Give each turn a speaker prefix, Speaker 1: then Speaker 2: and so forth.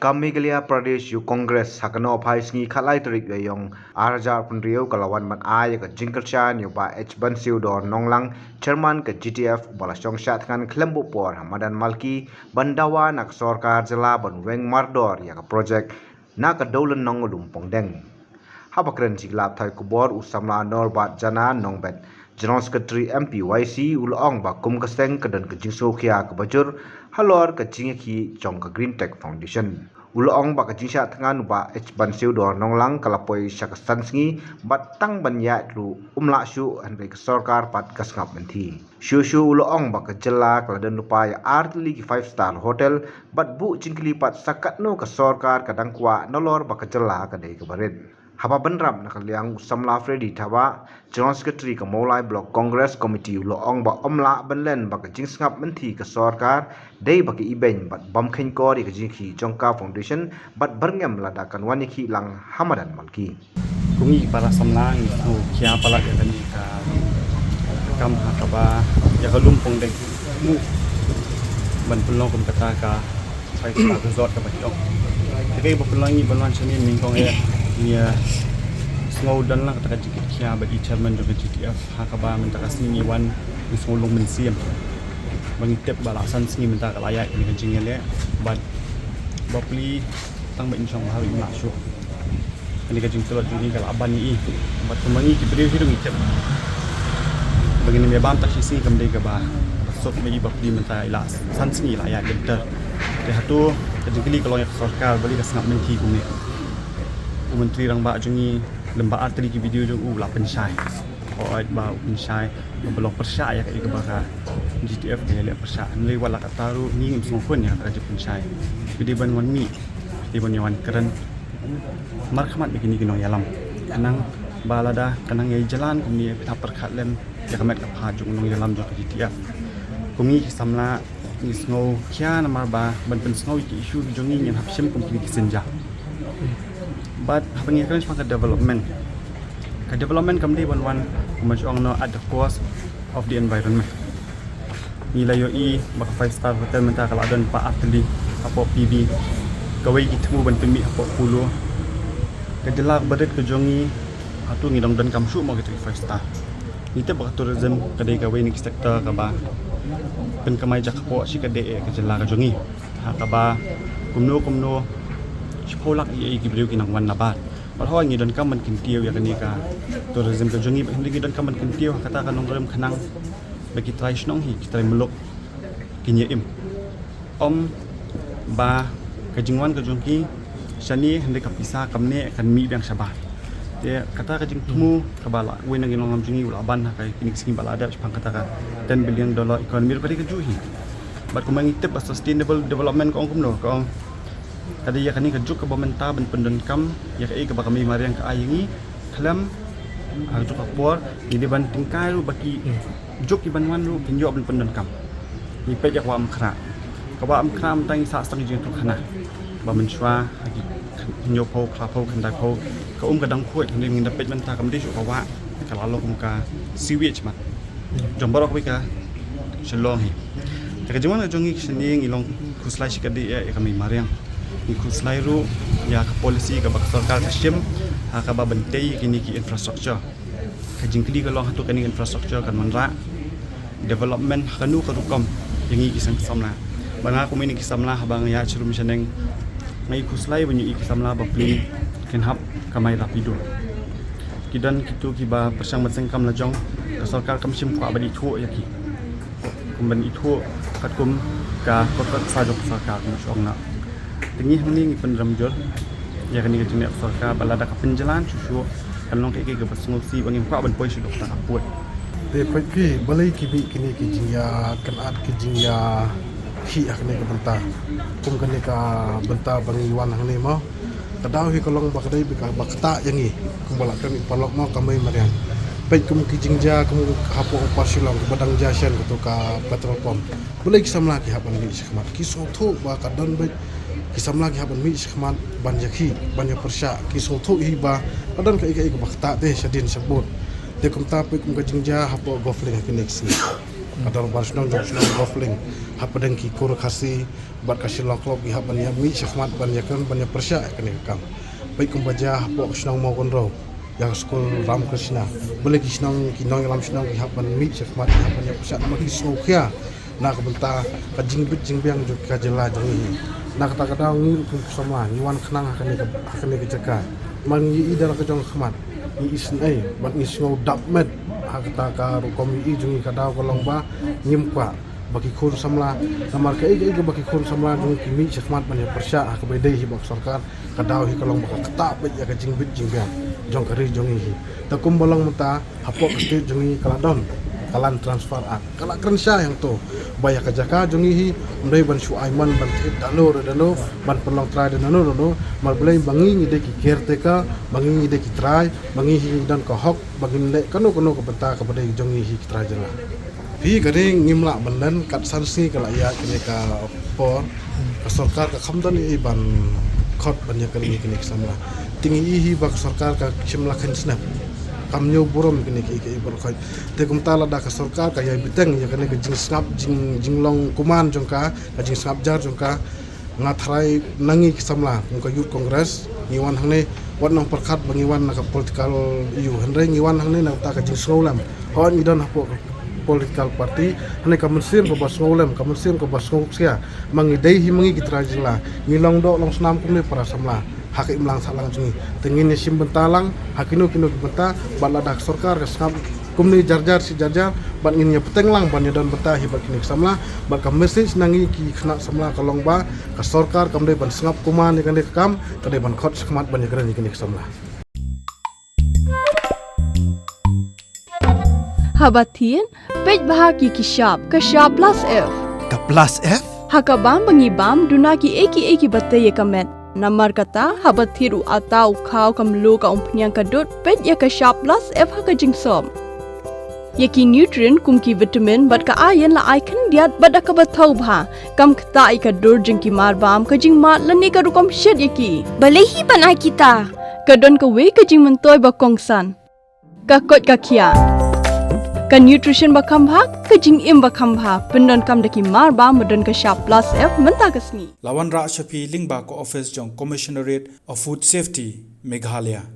Speaker 1: Kami Meghalaya Pradesh yu Congress hakano phai sngi khalai tarik yong arjar punriu kalawan man ay ka jingkerchan yu ba H Bansiu dor nonglang chairman ka GTF balasong syat kan klembu por Hamadan Malki bandawa nak sorkar jela ban weng mardor ya ka project na ka dolen nong lumpong deng. Habakren jiglap thai kubor usamla nor bat jana nongbet General Secretary MPYC ulong ba kum kaseng kedan ke jingso khia ke bajur halor ke jingki jong ke Green Tech Foundation. Ulong ba ke jingsha tangan ba H Bansiu dor nonglang kalapoi syakasan sngi bat tang banya ru umla syu handai ke sarkar pat kasngap menti. Syu ulong ba ke jela kaladan lupa ya artli ki 5-star hotel bat bu jingkli pat sakat no ke sarkar kadang kwa nolor ba ke jela kadai ke barit. Haba benram nakaliang Samla Freddy Thawa General Secretary ke Maulai Block Congress Committee uloong ba omla benlen ba ke jingsngap menti ke sarkar dei ba ke ibeng bat bam khen ko di ke jingki jongka foundation bat berngem ladakan waniki lang Hamadan Malki.
Speaker 2: Kungi para samlang itu kia pala ya tadi ka kam hakaba ya ka lumpong deng mu ban pulong kum kata ka sai ka resort ka batiok jadi pepelangi balwan sini mingkong ya ia snow dan lang kata jikit kia bagi chairman juga GTF hakaba minta kasini wan ngolong mensiam mengitip balasan sini minta ka layak ni jingel ya bad bapli tang ba insong hal ini masuk ini kajing telur ini kalau aban ni buat kemangi kibri hidup ngitip begini me bam tak sisi kamdai ka ba sok me bapli minta ilas san sini layak genter de hatu kajing kali kalau yang sarkar bali ka sangap menti kuni menteri rang ba jungi lemba artri ki video jung la pensyai oi ba pensyai belok persya ya kai ka GTF ke le persya nilai wala kataru ni ngom ya ka pensyai video ban wan mi di ban yawan keren marhamat begini kino yalam kanang balada kanang yai jalan kumi pita perkhat lem ya kamet ka pha jung nong yalam jok GTF kumi samla ni snow kya namar ba ban pen snow ki issue jungi nyen hapsim kum ki senja but hapang kan sebagai development kamdi one much on no at the cost of the environment nilai yoi baka 5-star hotel menta kalau ada pa atli apa PB kawai itmu ban pemi apa pulo kejelak badet ke jongi atu ngidong dan kamsu mau gitu 5-star nite baka tourism kadai kawai ni sektor ka ba pen kamai jak po si kadai kejelak ke jongi hakaba kumno polak i gibriu kinang wan nabat palho ngi don kam man kintiw ya kanika tourism ka jongi hindi don kam man kintiw kata kanong rem khanang bagi try snong hi try mulok kinya im ba kajingwan ka jongki shani hindi ka pisa kamne kan mi bang sabat dia kata kajing tumu kabala we nang inong jongi ula ban ka kinik sing balada pang kata ka $10 billion economy pari ka juhi but kumangi tip sustainable development ko kum no ko tadi ya kani kejuk ke pemerintah ben pendenkam ya kai ke bakami mariang ke ayingi kelam harus kapor jadi ban tingkai lu bagi juk iban wan lu pinjo ben pendenkam ni pe jak wa amkra ka ba amkra tang sa sang jing tu khana ba menchwa lagi pinjo pau kla pau kan dai pau ka kadang khuat ni ngin dapet mentah kam di su ka wa ka lalu ka sewage mat jombarok wi ka shalong hi ta ka jwan jongi sini ngilong kuslai sikadi ya kami mariang ikut selairu ya ke polisi ke bak sarkar kasim ka ba bentai kini ki infrastruktur kajing kli kalau hatu kani infrastruktur kan manra development kanu ka rukom yang i kisang samla banga ko mini kisamla bang ya churum seneng ngai kuslai banyu i kisamla bapli ken hap kamai rapido kidan kitu ki ba persang masengkam lajong ke sarkar kamsim ko abadi thu yaki kumban itu katkum ka kokot sajok sarkar ni songna tinggi ni penramjol ya kan ni jenis sarkar balada ka penjalan susu kan long ke basngulsi bangim kwa ban poi sudok ta kaput
Speaker 3: te pi balai ki bi kini ki jingya kan at ki jingya hi akne ka benta kum kan ka benta bangi wan hang ni mo kadau hi kolong bakdai bi ka bakta yangi kum balak kan palok mo kamai marian pet kum ki jingja kum hapo pasilong badang jasen to ka petrol pump balai ki samla ki hapan bi sekmat ki so tho ba ka don ba kisam lagi haban mi sekmat banjaki banyak persya kisol thu hi ba padan ka ika bakta te sadin sabut de kum ta pe kum ka jingja hapo gofling kineksi kadar barsnong jong gofling hapadeng ki kur khasi bat kasih loklok ki haban ya mi syahmat ban ya kan ban ya persya kene kam baik kumbaja hapo snong mau konro yang skul Ram Krishna boleh ki snong ki nong lam snong ki haban mi syahmat haban ya persya nama ki snokhya na kabenta ka jingbit jingbiang jo ka jela jongi na kata-kata ngi ku sama niwan khnang hakane ki jaka man yi idara ka jong khmat i isnai ban isngau dapmet hakata ka rukom i jungi kada kolong ba nyimpa bagi khun samla namar ka ig bagi khun samla jungi kimi syahmat ban persya ka bedai hi bak sarkar kada hi kolong ba kata bet ya ka jingbit jingbiang jong kari jongi hi takum bolong mata hapok sti jungi kaladon kalan transfer kala krensya yang tu baya ka jaka jungi hi ndai ban Suaiman ban tip dano ban pelong try dano mal belai bangi ni de ki caretaker bangi ni de ki try bangi hi dan ko hok bangi le kanu ko benta ka badai jungi hi try jela hi gading ngimla banden kat sansi kala ya kini ka por ka sarkar ka khamdan i ban khot ban ya kali kini samla tingi hi bak sarkar ka chimla khan snap kamnyo burom kini ki ibor khoi te kumtala da ka sarkar ka ya biteng ya kini jing snap jinglong kuman jongka ka jing snap jar jongka ngathrai nangi samla ka youth congress ngiwan hangne wan nong perkhat bangiwan na ka political yu hanre ngiwan hangne na ta ka jing snowlam hon idon hapo political party hane ka mensim ko bas ngolem ka mensim ko bas ngoksia mangi dei hi mangi kitrajila ngilong do long snam kumne para samla hak imlang salang jungi tengin sim bentalang hakino kino benta balada sarkar kasam kumni jarjar si jarjar ban innya petenglang ban dan beta hibat kini samla ban ka message nangi ki khna samla kalong ba ka sarkar kamde ban sngap kuman ni kande kam kade ban khot skmat ban ni kini samla
Speaker 4: Habatin pej bahagi kishap kashap plus F
Speaker 5: Ka plus F?
Speaker 4: hakabam bangibam dunaki eki batte yekamet Namar kata habat thiru atau kau kamlu ka umpnyang kadut pet ya ka sharp plus F ha ka jingsom. Yaki nutrient kum ki vitamin bat ka iron la icon diat bat ka bathau bha kam kta I ka dur jing ki mar bam ka jing mat lani ka rukom shed yaki. Balehi panai kita. Ka don ka we ka jing mentoy ba kongsan. Ka kot ka kia. Ka nutrition ba khambha ka jing im ba khambha pendon kam daki mar ba modon ka sharp plus F menta kasni
Speaker 5: Lawan Ra Shafi Lingba ko office jong Commissionerate of Food Safety Meghalaya